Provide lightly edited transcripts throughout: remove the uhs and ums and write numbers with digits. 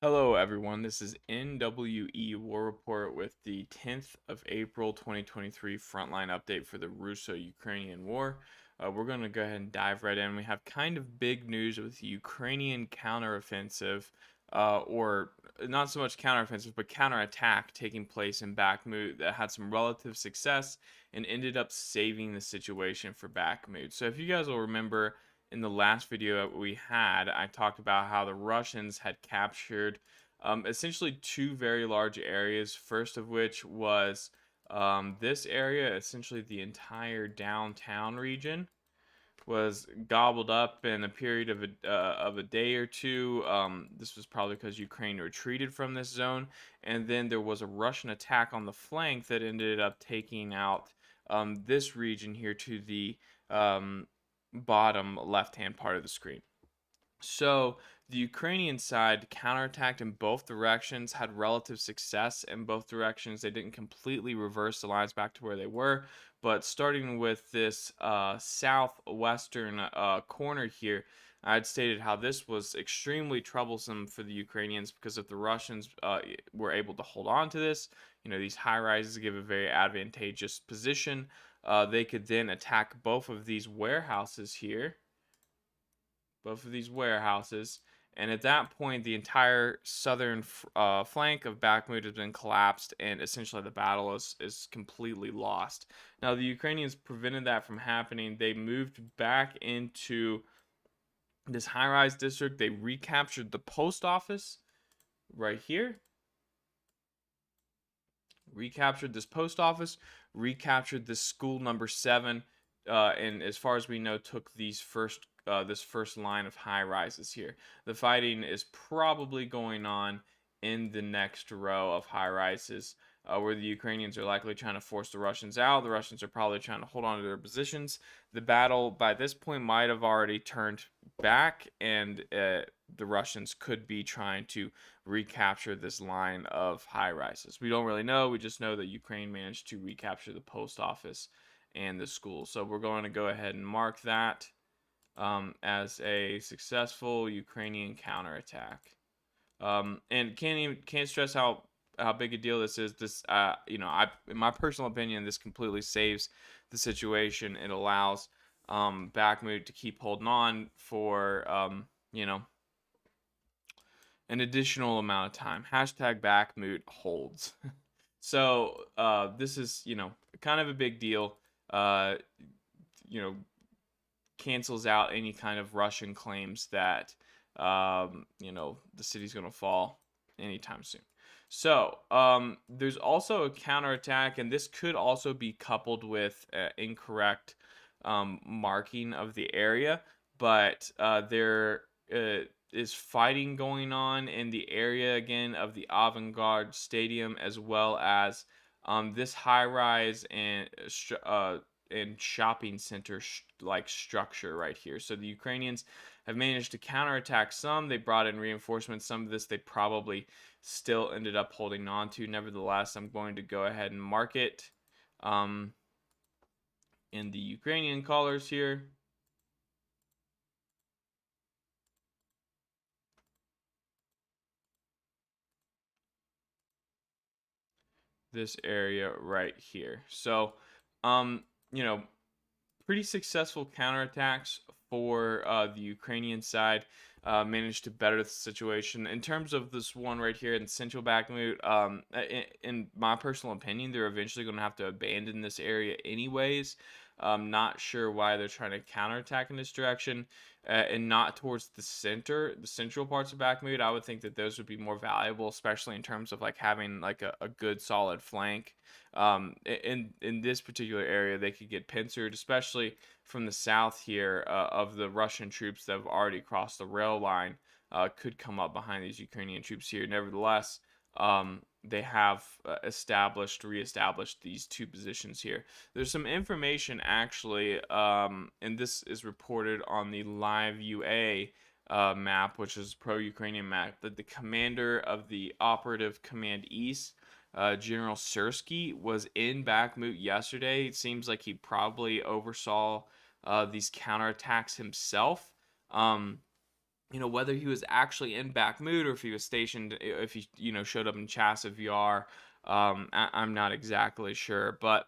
Hello, everyone. This is NWE War Report with the 10th of April 2023 frontline update for the Russo-Ukrainian War. We're going to go ahead and dive right in. We have kind of big news with the Ukrainian counteroffensive, or not so much counteroffensive, but counterattack taking place in Bakhmut that had some relative success and ended up saving the situation for Bakhmut. So, if you guys will remember, in the last video that we had, I talked about how the Russians had captured essentially two very large areas. First of which was this area, essentially the entire downtown region, was gobbled up in a period of a day or two. This was probably because Ukraine retreated from this zone, and then there was a Russian attack on the flank that ended up taking out this region here to the um, bottom left-hand part of the screen. So the Ukrainian side counterattacked in both directions, had relative success in both directions. They didn't completely reverse the lines back to where they were, but starting with this southwestern corner here, I had stated how this was extremely troublesome for the Ukrainians because if the Russians were able to hold on to this, these high rises give a very advantageous position. They could then attack both of these warehouses here, and at that point, the entire southern flank of Bakhmut has been collapsed, and essentially the battle is completely lost. Now, the Ukrainians prevented that from happening. They moved back into this high-rise district. They recaptured the post office right here. Recaptured this post office, recaptured this school number 7, and as far as we know, took this first line of high rises here. The fighting is probably going on in the next row of high rises, where the Ukrainians are likely trying to force the Russians out. The Russians are probably trying to hold on to their positions. The battle by this point might have already turned back, and the Russians could be trying to recapture this line of high rises. We don't really know. We just know that Ukraine managed to recapture the post office and the school. So we're going to go ahead and mark that as a successful Ukrainian counterattack. And can't stress how big a deal this is. This in my personal opinion, this completely saves the situation. It allows Bakhmut to keep holding on for an additional amount of time. Hashtag Bakhmut holds. So this is kind of a big deal. Uh, you know Cancels out any kind of Russian claims that the city's going to fall anytime soon. So there's also a counterattack, and this could also be coupled with incorrect marking of the area, but there is fighting going on in the area again of the Avant-Garde Stadium, as well as this high-rise and shopping center like structure right here. So the Ukrainians have managed to counterattack some. They brought in reinforcements. Some of this they probably still ended up holding on to. Nevertheless, I'm going to go ahead and mark it in the Ukrainian colors here. This area right here. So, um, you know, pretty successful counterattacks for the Ukrainian side. Managed to better the situation. In terms of this one right here in central Bakhmut, in my personal opinion, they're eventually going to have to abandon this area anyways. I'm not sure why they're trying to counterattack in this direction and not towards the central parts of Bakhmut. I would think that those would be more valuable, especially in terms of like having like a good solid flank. In this particular area, they could get pincered, especially from the south here of the Russian troops that have already crossed the rail line. Could come up behind these Ukrainian troops here. Nevertheless, they have reestablished these two positions here. There's some information actually, and this is reported on the Live UA map, which is pro-Ukrainian map, that the commander of the Operative Command East, General Sersky, was in Bakhmut yesterday. It seems like he probably oversaw these counterattacks himself. whether he was actually in Bakhmut or if he was stationed, if he, showed up in Chasiv Yar, I'm not exactly sure. But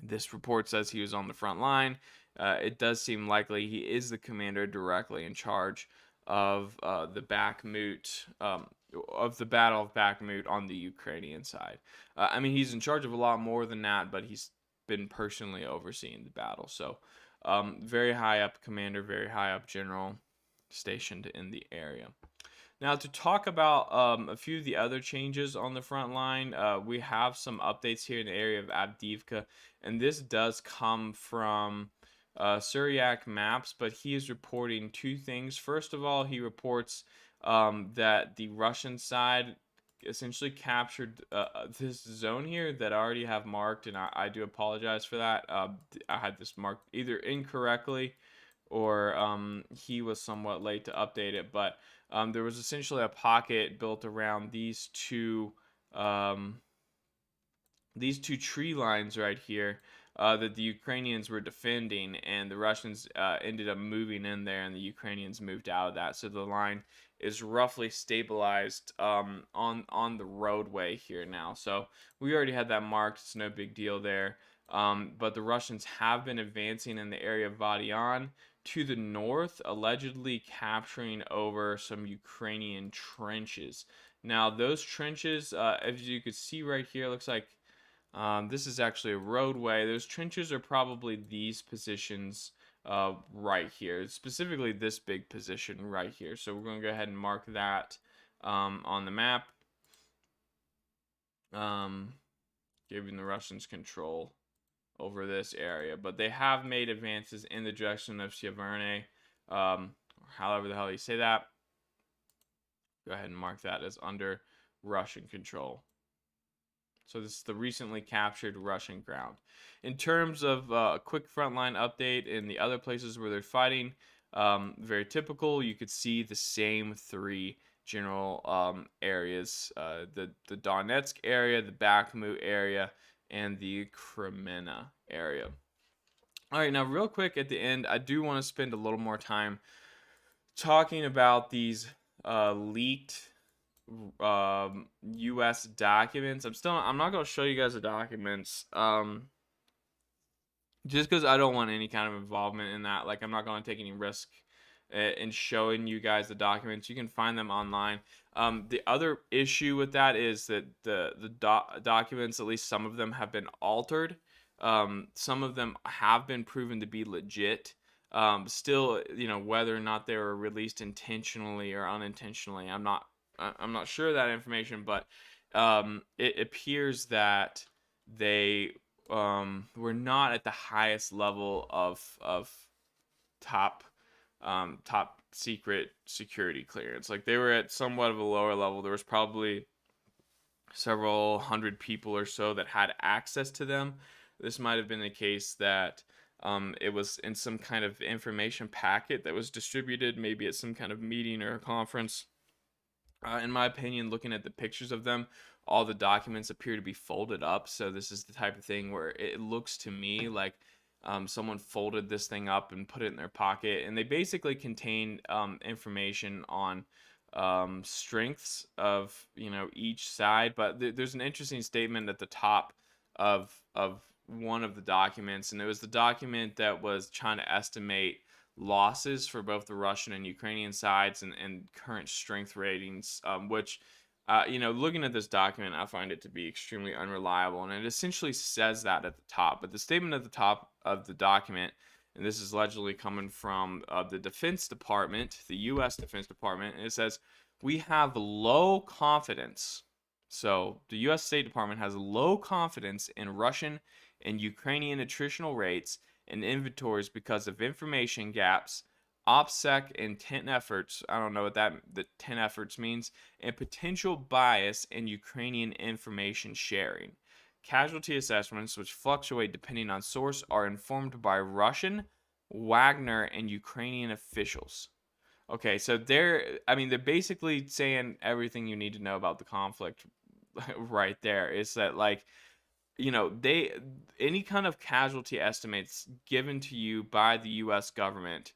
this report says he was on the front line. It does seem likely he is the commander directly in charge of the Bakhmut, of the Battle of Bakhmut on the Ukrainian side. I mean, he's in charge of a lot more than that, but he's been personally overseeing the battle. So, very high up commander, very high up general stationed in the area. Now, to talk about a few of the other changes on the front line, we have some updates here in the area of Avdiivka, and this does come from Suryak Maps, but he is reporting two things. First of all, he reports that the Russian side essentially captured this zone here that I already have marked, and I do apologize for that. I had this marked either incorrectly or he was somewhat late to update it, but there was essentially a pocket built around um, these two tree lines right here that the Ukrainians were defending, and the Russians ended up moving in there, and the Ukrainians moved out of that. So the line is roughly stabilized on the roadway here now. So we already had that marked. It's no big deal there. But the Russians have been advancing in the area of Vadian to the north, allegedly capturing over some Ukrainian trenches. Now, those trenches, as you could see right here, looks like this is actually a roadway. Those trenches are probably these positions right here, specifically this big position right here. So we're going to go ahead and mark that on the map, giving the Russians control over this area. But they have made advances in the direction of Sieverne, however the hell you say that. Go ahead and mark that as under Russian control. So this is the recently captured Russian ground. In terms of a quick frontline update in the other places where they're fighting, very typical. You could see the same three general areas: the Donetsk area, the Bakhmut area, and the Kremenna area. All right, now real quick at the end, I do want to spend a little more time talking about these leaked U.S. documents. I'm not gonna show you guys the documents, just because I don't want any kind of involvement in that. Like, I'm not gonna take any risk in showing you guys the documents. You can find them online. The other issue with that is that the documents, at least some of them, have been altered. Some of them have been proven to be legit. Still, whether or not they were released intentionally or unintentionally, I'm not sure of that information, but it appears that they were not at the highest level of top top secret security clearance. Like, they were at somewhat of a lower level. There was probably several hundred people or so that had access to them. This might have been the case that it was in some kind of information packet that was distributed, maybe at some kind of meeting or a conference. In my opinion, looking at the pictures of them, all the documents appear to be folded up. So this is the type of thing where it looks to me like someone folded this thing up and put it in their pocket. And they basically contain information on strengths of each side. But there's an interesting statement at the top of one of the documents, and it was the document that was trying to estimate losses for both the Russian and Ukrainian sides and current strength ratings, which, looking at this document, I find it to be extremely unreliable. And it essentially says that at the top. But the statement at the top of the document, and this is allegedly coming from the Defense Department, the U.S. Defense Department, and it says, "We have low confidence." So the U.S. State Department has low confidence in Russian and Ukrainian attritional rates and inventories because of information gaps, OPSEC intent efforts. I don't know what the 10 efforts means, and potential bias in Ukrainian information sharing. Casualty assessments, which fluctuate depending on source, are informed by Russian, Wagner, and Ukrainian officials. Okay, so they're basically saying everything you need to know about the conflict right there. Is that, like, they any kind of casualty estimates given to you by the U.S. government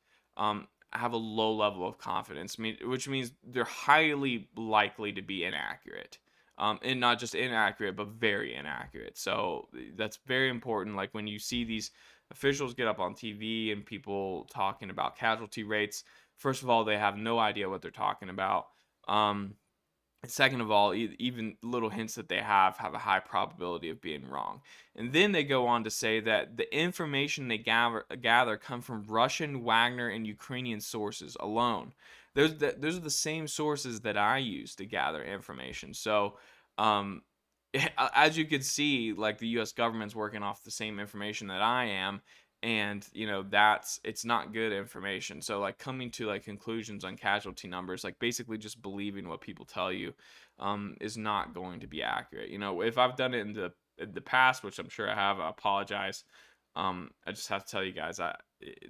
have a low level of confidence, which means they're highly likely to be inaccurate. And not just inaccurate, but very inaccurate. So that's very important. Like when you see these officials get up on TV and people talking about casualty rates, first of all, they have no idea what they're talking about. Um, Second of all, even little hints that they have a high probability of being wrong. And then they go on to say that the information they gather come from Russian, Wagner, and Ukrainian sources alone. Those are the same sources that I use to gather information. So, um, as you can see, like the U.S. government's working off the same information that I am, and it's not good information. So like coming to like conclusions on casualty numbers, like basically just believing what people tell you, is not going to be accurate. If I've done it in the past, which I'm sure I have, I apologize. I just have to tell you guys,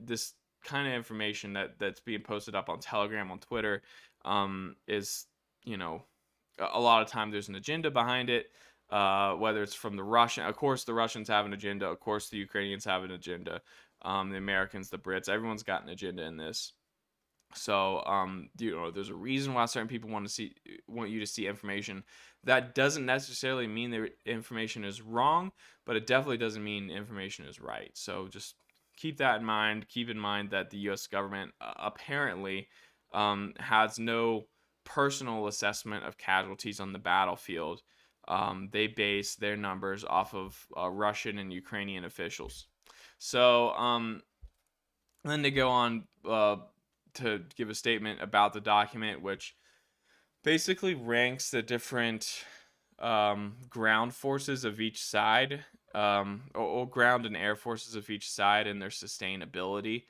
this kind of information that's being posted up on Telegram, on Twitter, is, a lot of time there's an agenda behind it. Whether it's from the Russian, of course, the Russians have an agenda. Of course, the Ukrainians have an agenda. The Americans, the Brits, everyone's got an agenda in this. So, there's a reason why certain people want you to see information. That doesn't necessarily mean the information is wrong, but it definitely doesn't mean information is right. So just keep that in mind. Keep in mind that the U.S. government apparently has no personal assessment of casualties on the battlefield. They base their numbers off of Russian and Ukrainian officials. So, then they go on to give a statement about the document, which basically ranks the different ground forces of each side, or ground and air forces of each side, and their sustainability.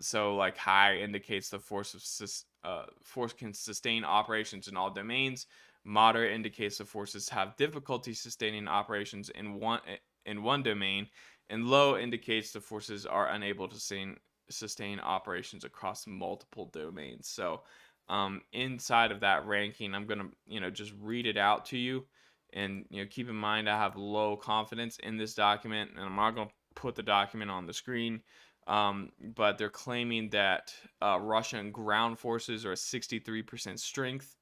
So like high indicates the force can sustain operations in all domains. Moderate indicates the forces have difficulty sustaining operations in one domain, and low indicates the forces are unable to sustain operations across multiple domains. So, inside of that ranking, I'm gonna just read it out to you, and keep in mind I have low confidence in this document, and I'm not gonna put the document on the screen. But they're claiming that Russian ground forces are at 63% strength.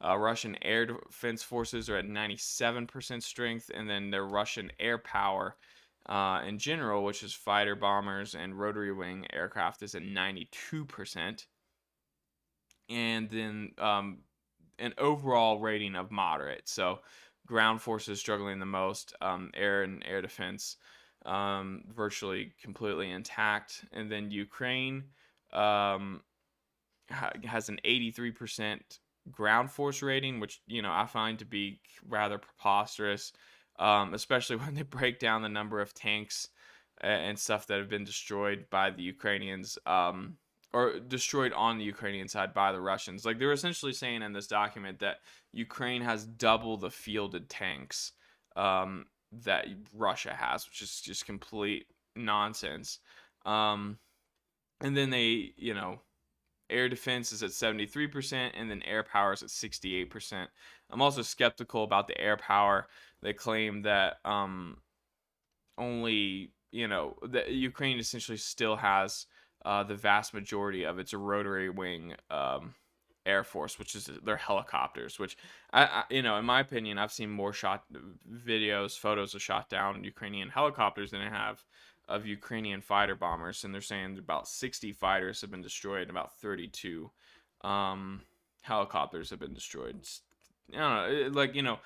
Russian air defense forces are at 97% strength, and then their Russian air power in general, which is fighter bombers and rotary wing aircraft, is at 92%. And then an overall rating of moderate. So ground forces struggling the most, air and air defense virtually completely intact. And then Ukraine has an 83% ground force rating, which I find to be rather preposterous, especially when they break down the number of tanks and stuff that have been destroyed by the Ukrainians, or destroyed on the Ukrainian side by the Russians. Like they're essentially saying in this document that Ukraine has double the fielded tanks that Russia has, which is just complete nonsense. And then air defense is at 73%, and then air power is at 68%. I'm also skeptical about the air power. They claim that only, that Ukraine essentially still has the vast majority of its rotary wing air force, which is their helicopters, which in my opinion, I've seen more photos of shot down Ukrainian helicopters than I have of Ukrainian fighter bombers, and they're saying about 60 fighters have been destroyed, and about 32 helicopters have been destroyed. I don't know,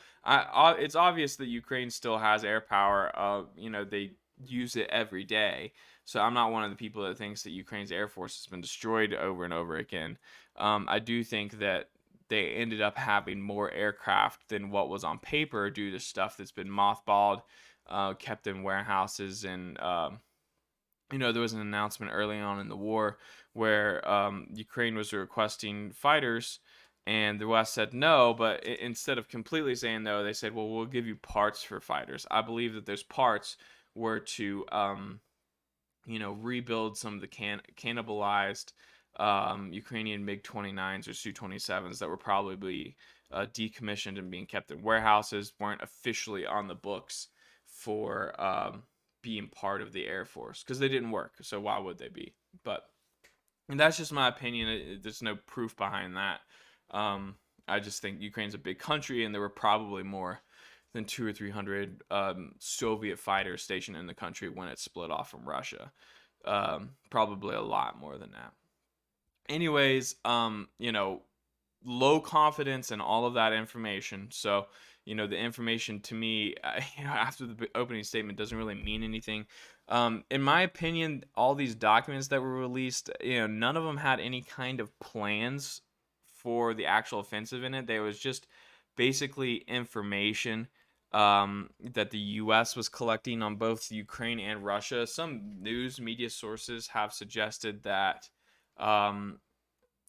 it's obvious that Ukraine still has air power. They use it every day. So I'm not one of the people that thinks that Ukraine's air force has been destroyed over and over again. I do think that they ended up having more aircraft than what was on paper due to stuff that's been mothballed, kept in warehouses, and there was an announcement early on in the war where Ukraine was requesting fighters, and the West said no, but instead of completely saying no, they said, well, we'll give you parts for fighters. I believe that those parts were to rebuild some of the cannibalized Ukrainian MiG-29s or Su-27s that were probably decommissioned and being kept in warehouses, weren't officially on the books for being part of the Air Force, because they didn't work. So why would they be? But And that's just my opinion. There's no proof behind that. Um, I just think Ukraine's a big country, and there were probably more than 200 or 300 Soviet fighters stationed in the country when it split off from Russia. Probably a lot more than that. Anyways, low confidence in all of that information. So, the information to me, after the opening statement doesn't really mean anything. In my opinion, all these documents that were released, none of them had any kind of plans for the actual offensive in it. There was just basically information that the U.S. was collecting on both Ukraine and Russia. Some news media sources have suggested that. Um,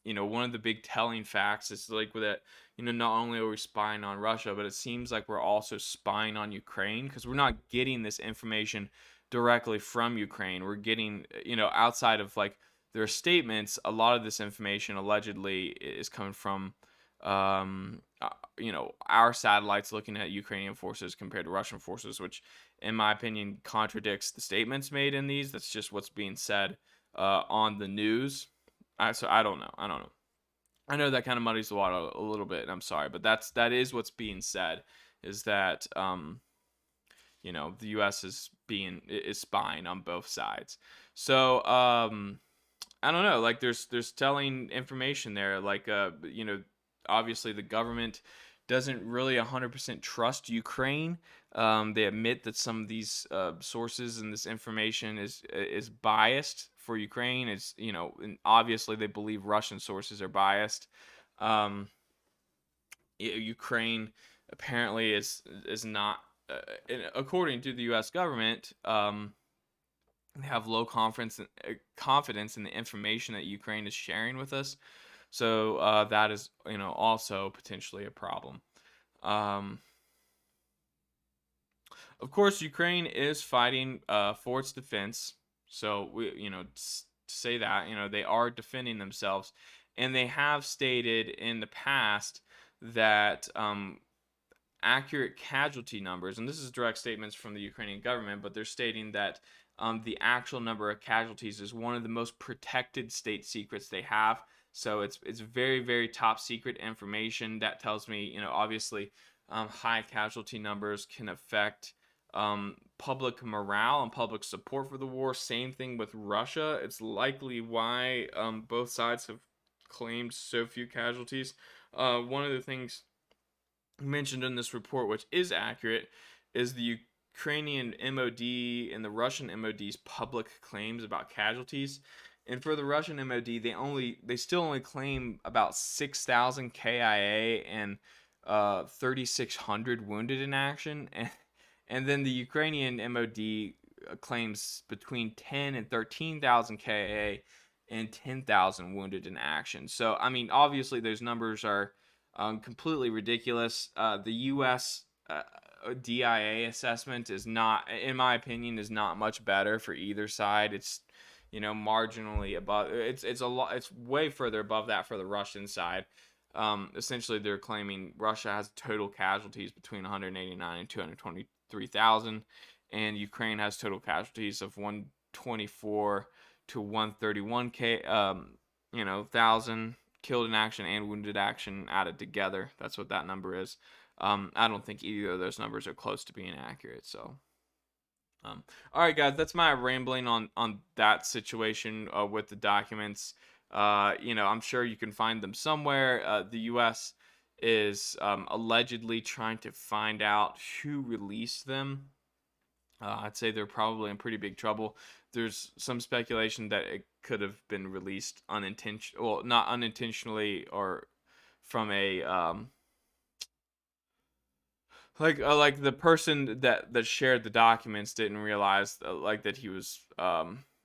one of the big telling facts is like that, not only are we spying on Russia, but it seems like we're also spying on Ukraine because we're not getting this information directly from Ukraine. We're getting, outside of like their statements, a lot of this information allegedly is coming from, our satellites looking at Ukrainian forces compared to Russian forces, which, in my opinion, contradicts the statements made in these. That's just what's being said on the news. So I don't know. I don't know. I know that kind of muddies the water a little bit, and I'm sorry, but that is what's being said. Is that the U.S. is spying on both sides. So I don't know. Like there's telling information there. Like obviously the government doesn't really 100% trust Ukraine. They admit that some of these sources and this information is biased for Ukraine. It's and obviously they believe Russian sources are biased. Um, Ukraine apparently is not, according to the U.S. government. They have low confidence in the information that Ukraine is sharing with us. So that is, also potentially a problem. Um, of course, Ukraine is fighting for its defense. So to say that, they are defending themselves, and they have stated in the past that accurate casualty numbers, and this is direct statements from the Ukrainian government, but they're stating that the actual number of casualties is one of the most protected state secrets they have. So it's very, very top secret information. That tells me, obviously, high casualty numbers can affect public morale and public support for the war. Same thing with Russia. It's likely why both sides have claimed so few casualties. One of the things mentioned in this report, which is accurate, is the Ukrainian MOD and the Russian MOD's public claims about casualties. And for the Russian MOD, they still only claim about 6,000 KIA and 3,600 wounded in action, and then the Ukrainian MOD claims between 10 and 13,000 KIA and 10,000 wounded in action. So I mean, obviously those numbers are completely ridiculous. The U.S. DIA assessment is not, in my opinion, is not much better for either side. It's marginally above. It's a lot. It's way further above that for the Russian side. Essentially, they're claiming Russia has total casualties between 189 and 223,000, and Ukraine has total casualties of 124 to 131 thousand killed in action and wounded action added together. That's what that number is. I don't think either of those numbers are close to being accurate. So, all right, guys, that's my rambling on that situation with the documents. I'm sure you can find them somewhere. The U.S. is allegedly trying to find out who released them. I'd say they're probably in pretty big trouble. There's some speculation that it could have been released well, not unintentionally, or from a like the person that shared the documents didn't realize like that he was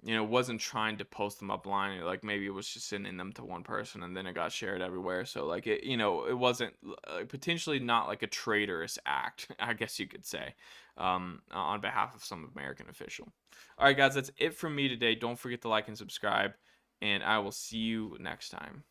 wasn't trying to post them up line. Like maybe it was just sending them to one person and then it got shared everywhere. So like it wasn't potentially not like a traitorous act, I guess you could say, on behalf of some American official. All right, guys, that's it from me today. Don't forget to like and subscribe, and I will see you next time.